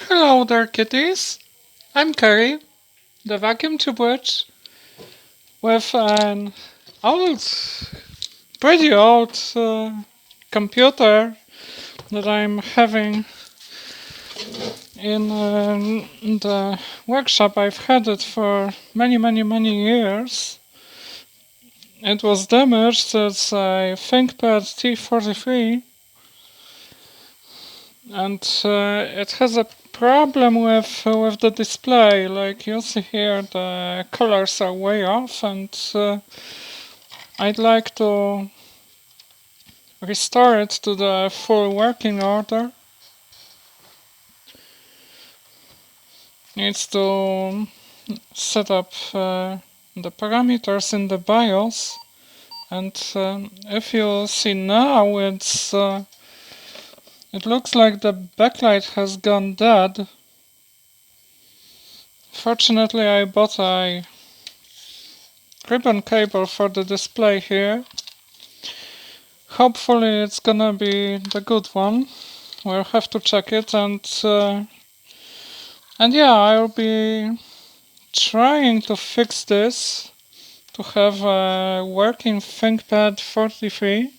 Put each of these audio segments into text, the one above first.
Hello there, kitties. I'm Carrie, the vacuum tube witch, with an old, pretty old computer that I'm having in the workshop. I've had it for many years. It was damaged. It's a Thinkpad T43, and it has a problem with the display. Like you see here, the colors are way off, and I'd like to restore it to the full working order. Needs to set up the parameters in the BIOS, and if you see now, it looks like the backlight has gone dead. Fortunately, I bought a ribbon cable for the display here. Hopefully it's gonna be the good one. We'll have to check it, and yeah, I'll be trying to fix this to have a working Thinkpad 43.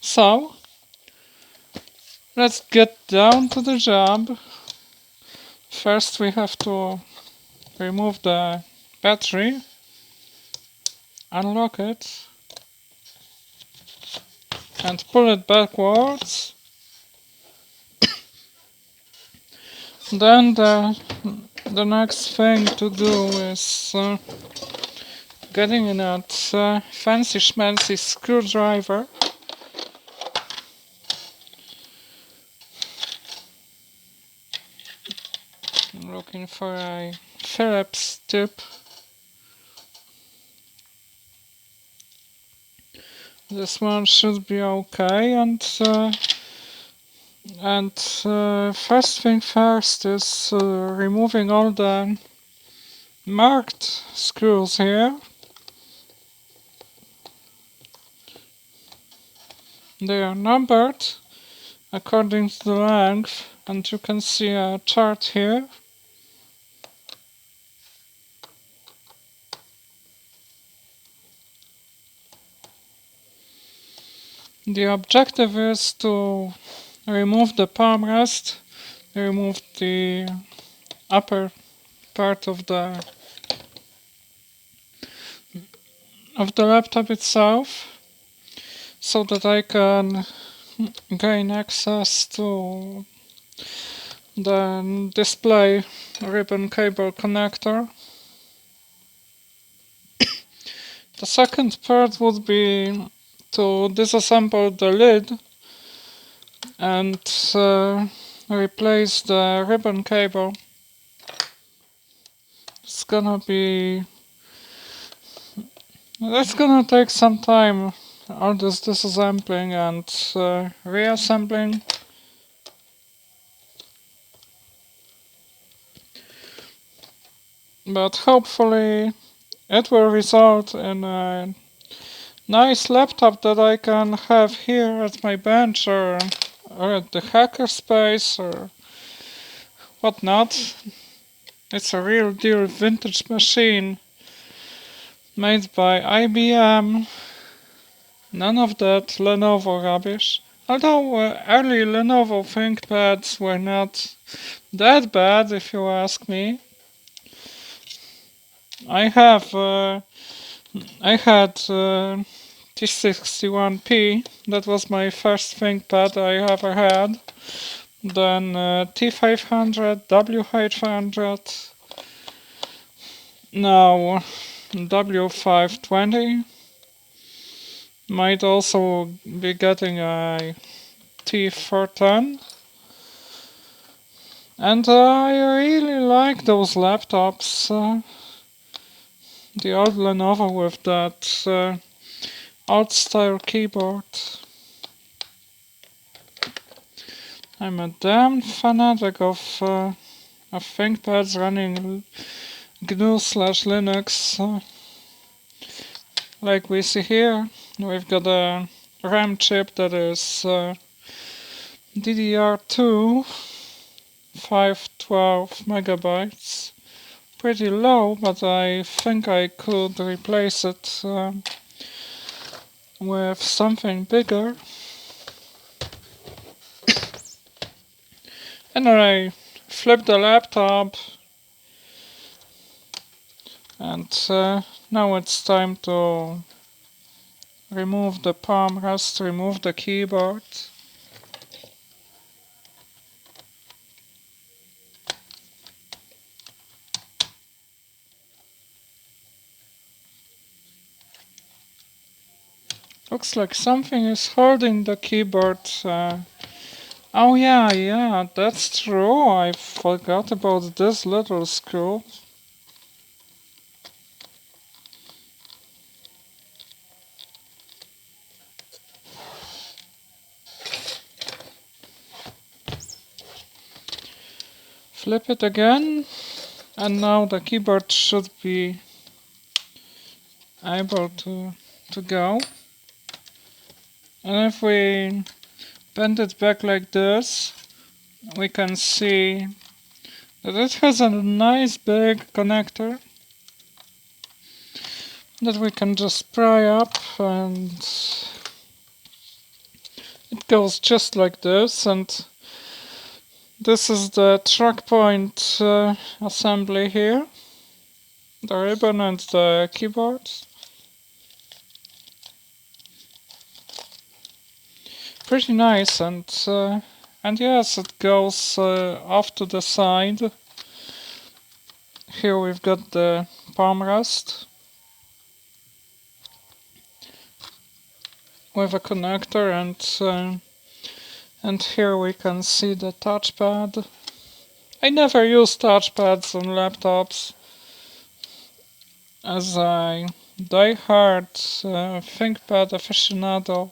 So let's get down to the job. First we have to remove the battery, unlock it, and pull it backwards. Then the next thing to do is getting in that fancy schmancy screwdriver. I'm looking for a Phillips tip. This one should be okay, and first thing first is removing all the marked screws here. They are numbered according to the length, and you can see a chart here. The objective is to remove the palm rest, remove the upper part of the laptop itself, so that I can gain access to the display ribbon cable connector. The second part would be to disassemble the lid and replace the ribbon cable. That's gonna take some time, all this disassembling and reassembling. But hopefully it will result in a nice laptop that I can have here at my bench or at the hackerspace or whatnot. It's a real deal vintage machine made by IBM. None of that Lenovo rubbish. Although early Lenovo ThinkPads were not that bad, if you ask me. I had T61P. That was my first ThinkPad I ever had. Then T500, W800. Now W520. Might also be getting a T410. And I really like those laptops. The old Lenovo with that old style keyboard. I'm a damn fanatic of ThinkPads running GNU/Linux. Like we see here, we've got a RAM chip that is DDR2 512 megabytes. Pretty low, but I think I could replace it with something bigger. And I flip the laptop, and now it's time to remove the palm rest, remove the keyboard. Looks like something is holding the keyboard. Oh yeah, that's true. I forgot about this little screw. Flip it again, and now the keyboard should be able to go. And if we bend it back like this, we can see that it has a nice big connector that we can just pry up, and it goes just like this. And this is the track point assembly here, the ribbon and the keyboard. Pretty nice, and yes, it goes off to the side. Here we've got the palm rest with a connector, and here we can see the touchpad. I never use touchpads on laptops, as a die-hard Thinkpad aficionado.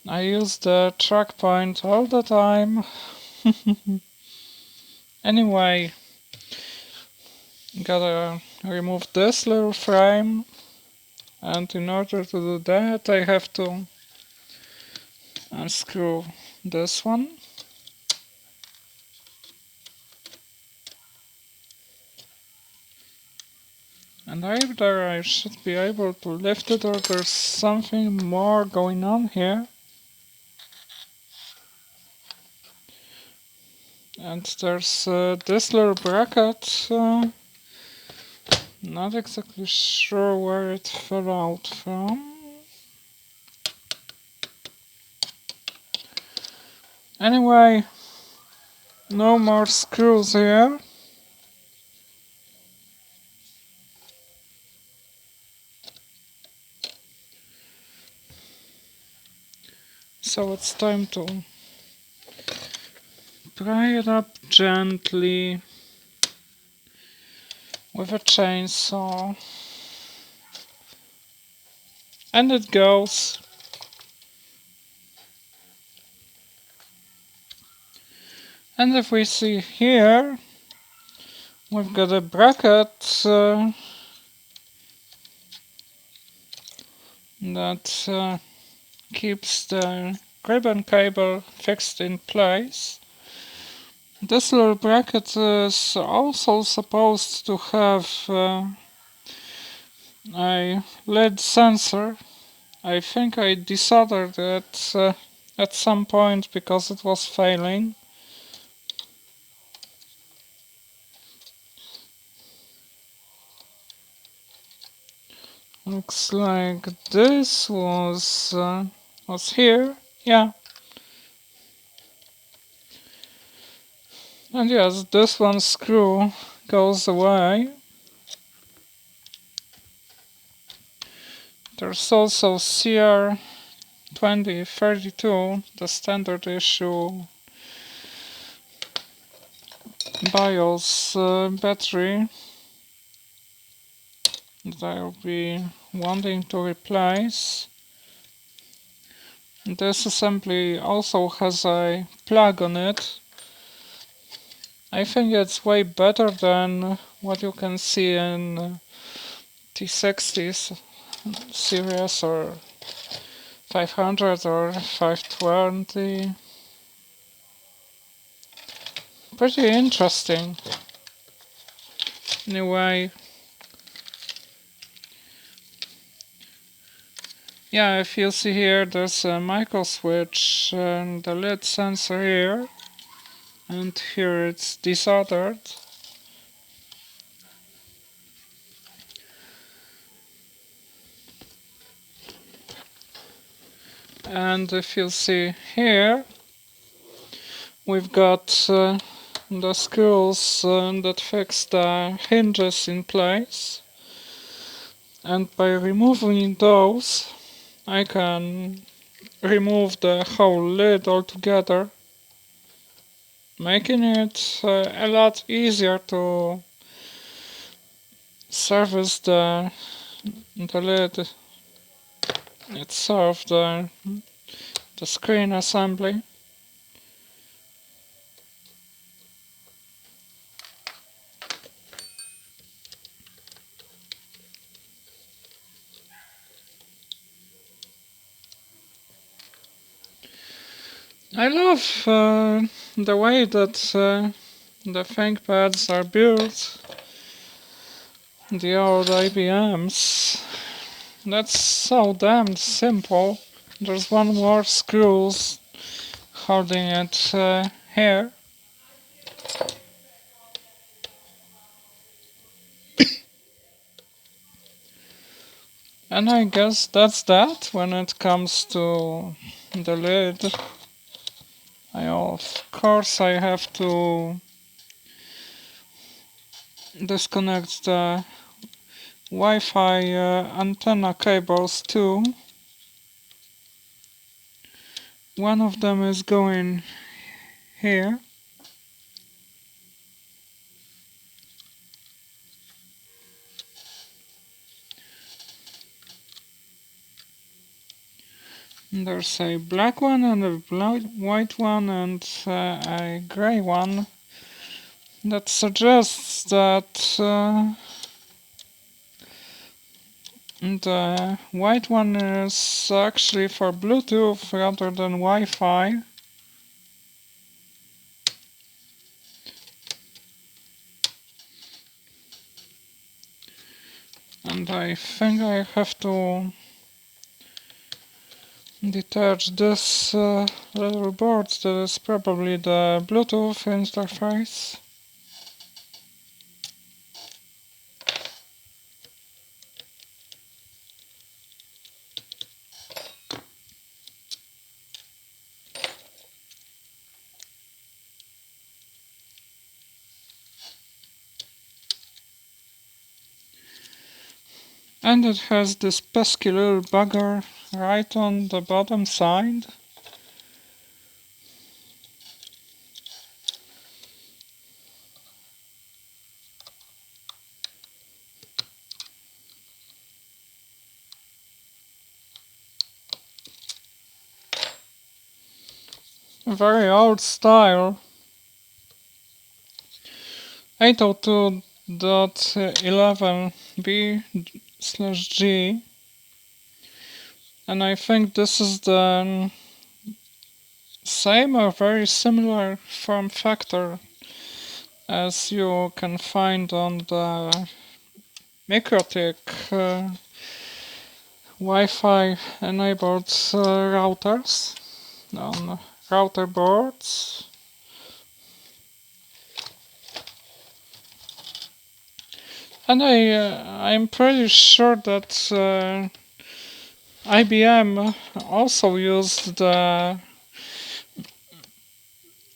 I use the track point all the time. Anyway, gotta remove this little frame, and in order to do that I have to unscrew this one. And either I should be able to lift it, or there's something more going on here. And there's this little bracket, not exactly sure where it fell out from. Anyway, no more screws here. So it's time to pry it up gently with a chainsaw. And it goes. And if we see here, we've got a bracket that keeps the ribbon cable fixed in place. This little bracket is also supposed to have a LED sensor. I think I desoldered it at some point because it was failing. Looks like this was here, yeah. And yes, this one screw goes away. There's also CR2032, the standard issue BIOS battery that I'll be wanting to replace. This assembly also has a plug on it. I think it's way better than what you can see in T60s series or 500 or 520. Pretty interesting. Anyway, yeah, if you see here, there's a micro switch and the lid sensor here, and here it's desoldered. And if you see here, we've got the screws that fix the hinges in place, and by removing those I can remove the whole lid altogether, making it a lot easier to service the lid itself, the screen assembly. I love the way that the ThinkPads are built, the old IBMs. That's so damn simple. There's one more screws holding it here. And I guess that's that when it comes to the lid. Of course I have to disconnect the Wi-Fi antenna cables too. One of them is going here. There's a black one and a white one and a grey one that suggests that the white one is actually for Bluetooth rather than Wi-Fi. And I think I have to detach this little board that is probably the Bluetooth interface. And it has this pesky little bugger right on the bottom side. Very old style. 802.11b/G. And I think this is the same or very similar form factor as you can find on the MikroTik Wi-Fi enabled routers on router boards. And I'm pretty sure that IBM also used the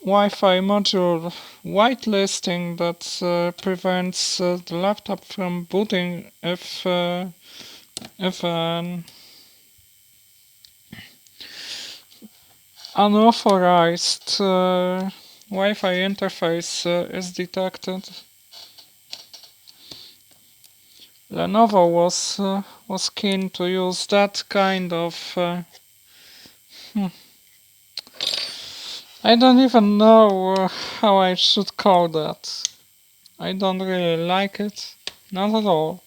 Wi-Fi module whitelisting that prevents the laptop from booting if an unauthorized Wi-Fi interface is detected. Lenovo was keen to use that kind of I don't even know how I should call that. I don't really like it, not at all.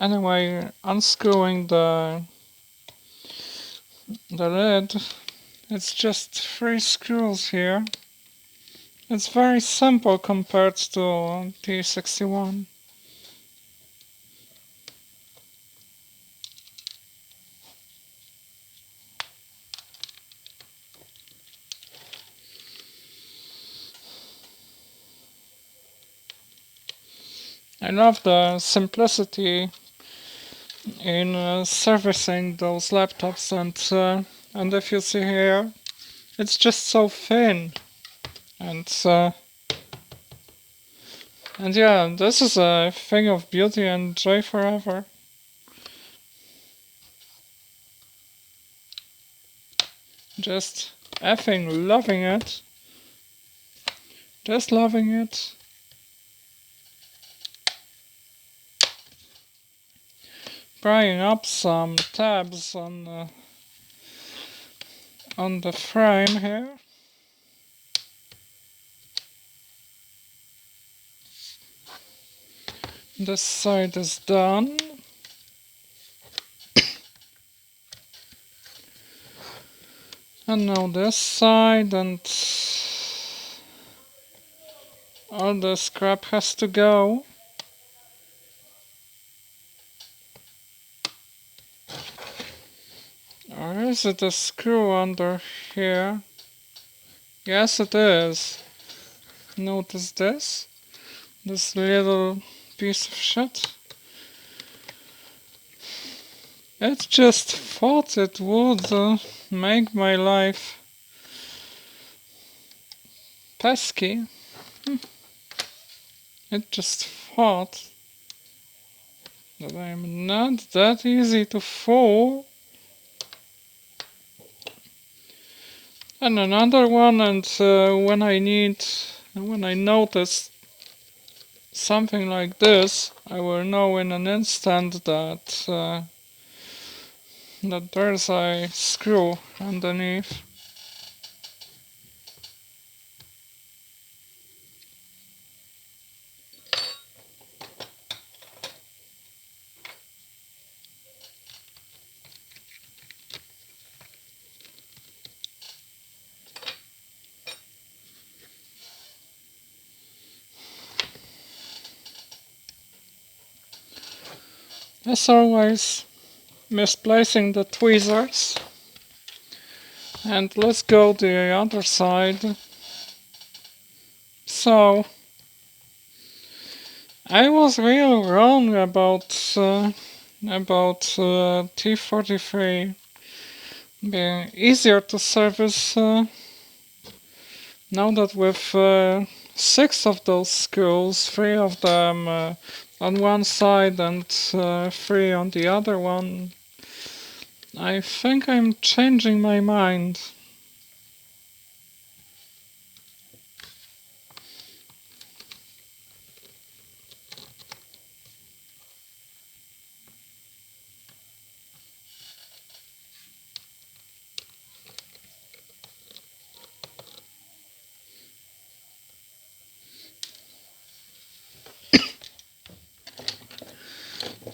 Anyway, unscrewing the lid, it's just 3 screws here, It's very simple compared to T61. I love the simplicity in servicing those laptops, and if you see here, it's just so thin, and yeah, this is a thing of beauty and joy forever. Just effing loving it. Just loving it. Prying up some tabs on the frame here. This side is done. And now this side, and all the scrap has to go. Or is it a screw under here? Yes, it is. Notice this? This little piece of shit. It just thought it would make my life pesky. It just thought that I'm not that easy to fool. And another one, and when I notice something like this, I will know in an instant that there's a screw underneath. As always, misplacing the tweezers. And let's go the other side. So, I was real wrong about T43 being easier to service now that with 6 of those screws, 3 of them on one side and 3 on the other one, I think I'm changing my mind.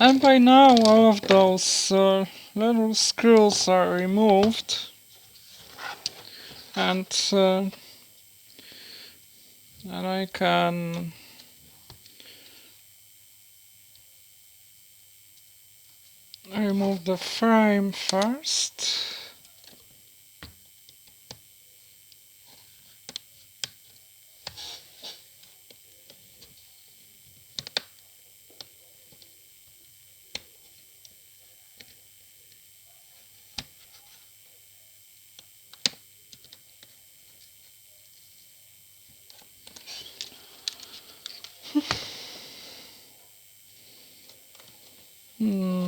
And by now all of those little screws are removed, and I can remove the frame first.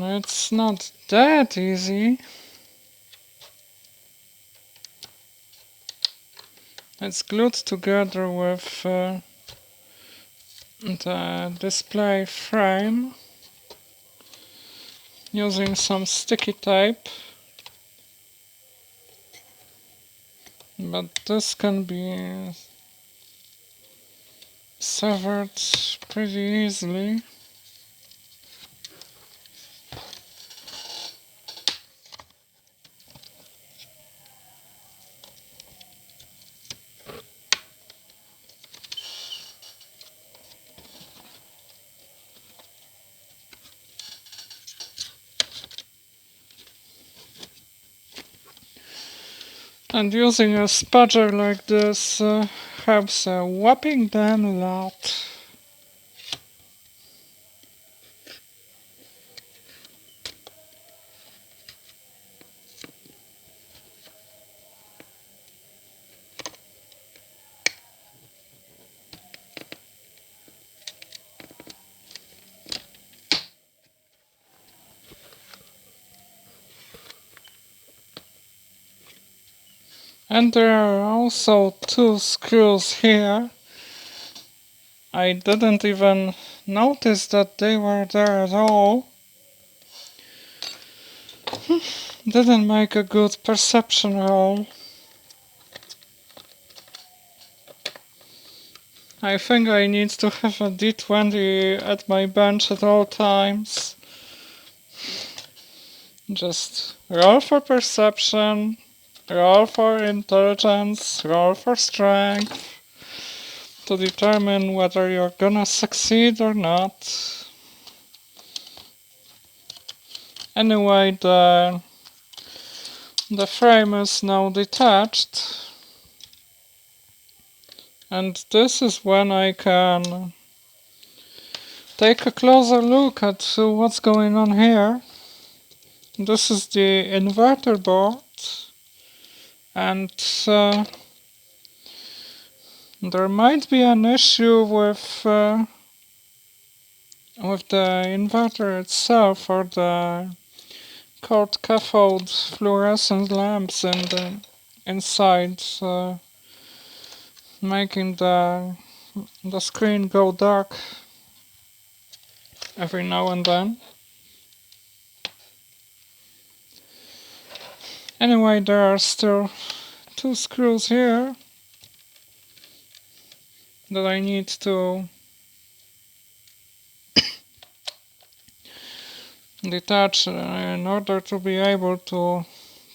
It's not that easy. It's glued together with the display frame using some sticky tape, but this can be severed pretty easily. And using a spudger like this helps a whopping damn lot. And there are also two screws here. I didn't even notice that they were there at all. Didn't make a good perception roll. I think I need to have a D20 at my bench at all times. Just roll for perception, roll for intelligence, roll for strength to determine whether you're gonna succeed or not. Anyway, the frame is now detached, and this is when I can take a closer look at what's going on here. This is the inverter board, and there might be an issue with the inverter itself, or the cold cathode fluorescent lamps in the inside, making the screen go dark every now and then. Anyway, there are still two screws here that I need to detach in order to be able to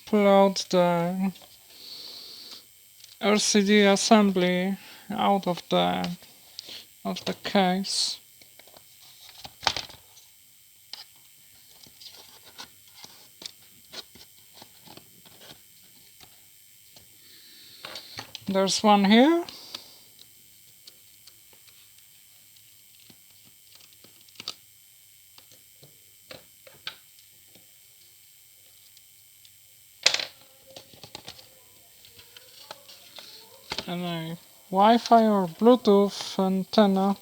pull out the LCD assembly out of the case. There's one here. And a Wi-Fi or Bluetooth antenna.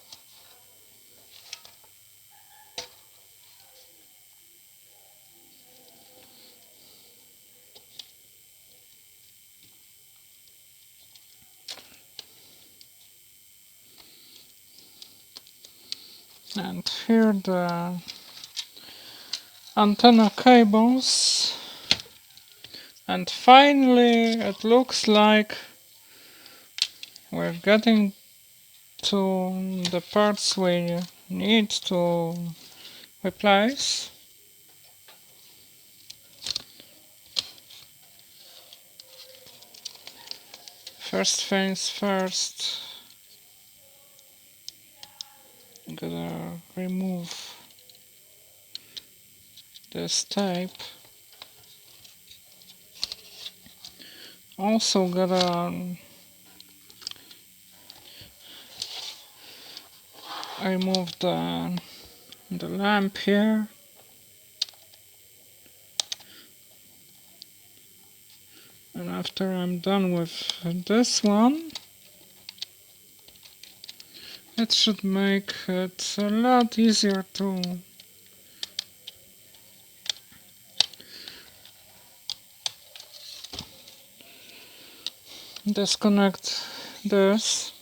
And here the antenna cables. And finally, it looks like we're getting to the parts we need to replace. First things first, gotta remove this tape. Also gotta remove the lamp here. And after I'm done with this one, it should make it a lot easier to disconnect this.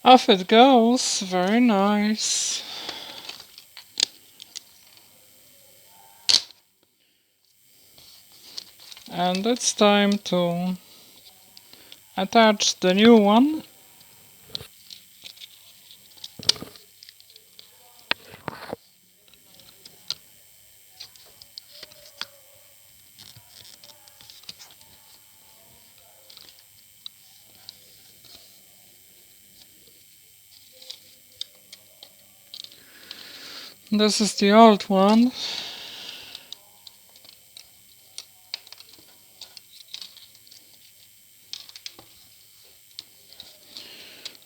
Off it goes, very nice. And it's time to attach the new one. This is the old one.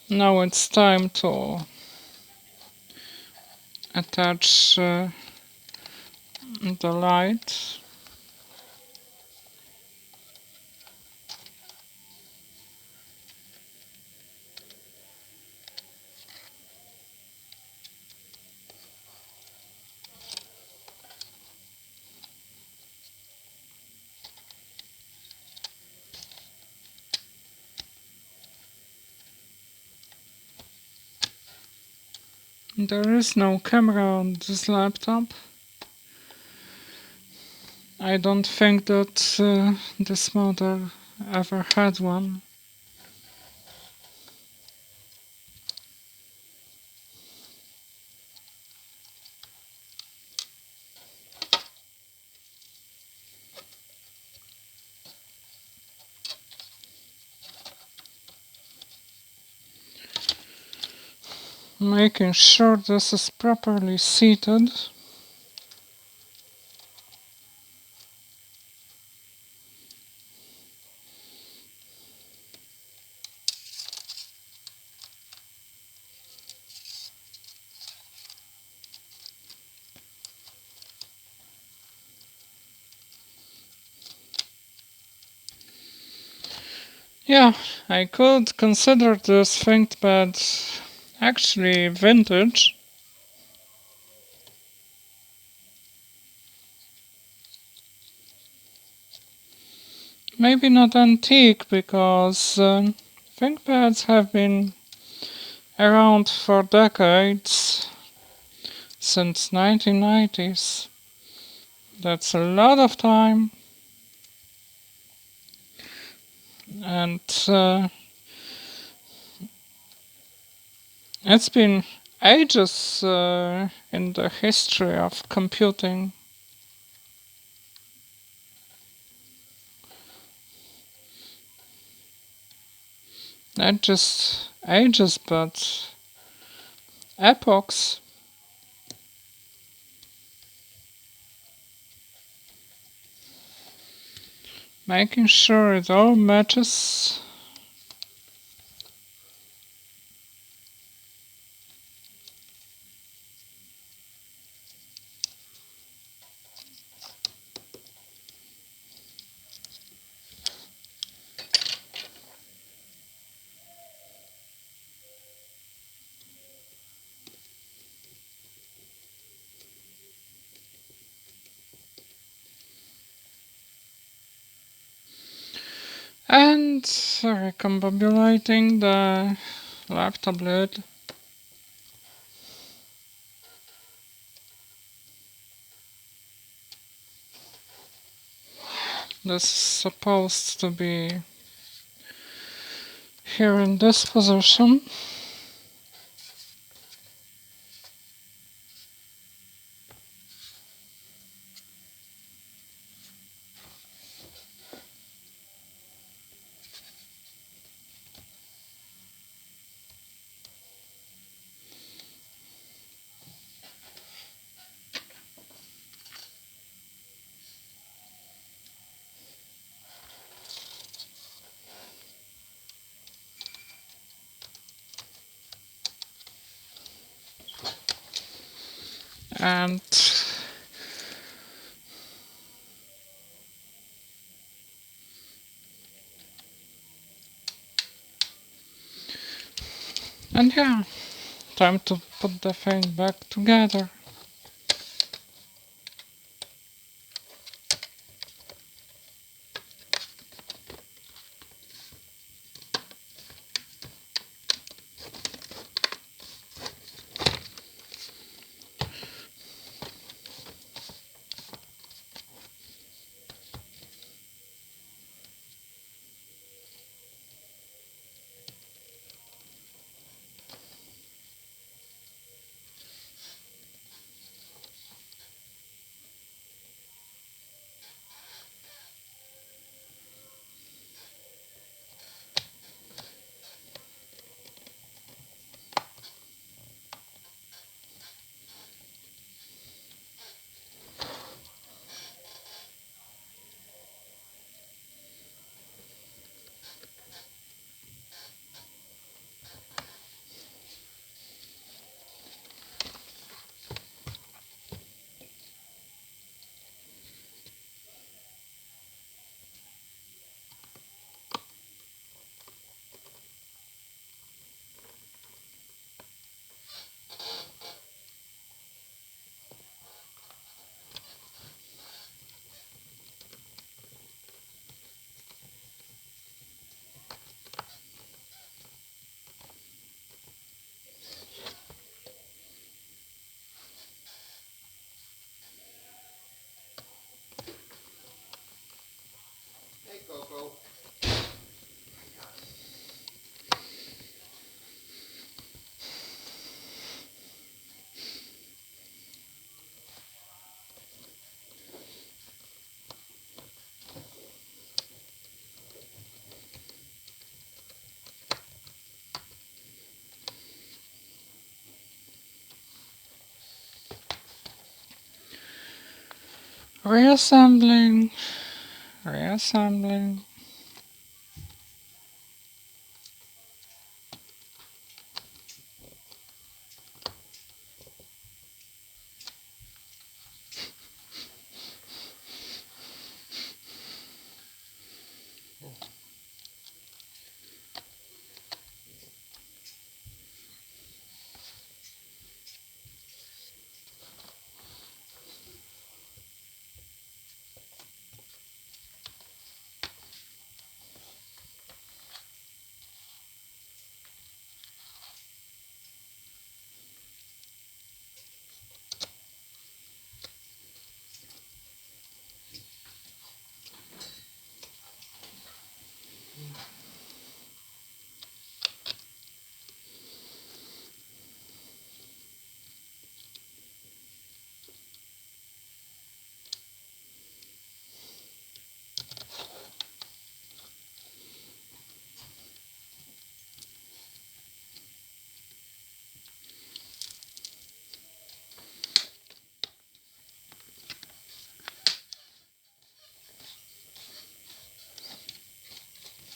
Now it's time to attach the light. There is no camera on this laptop. I don't think that this model ever had one. Making sure this is properly seated. Yeah, I could consider this Thinkpad actually vintage. Maybe not antique, because ThinkPads have been around for decades, since 1990s. That's a lot of time, and it's been ages in the history of computing. Not just ages, but epochs. Making sure it all matches. And recombobulating the laptop lid. This is supposed to be here in this position. And yeah, time to put the thing back together. Reassembling, reassembling.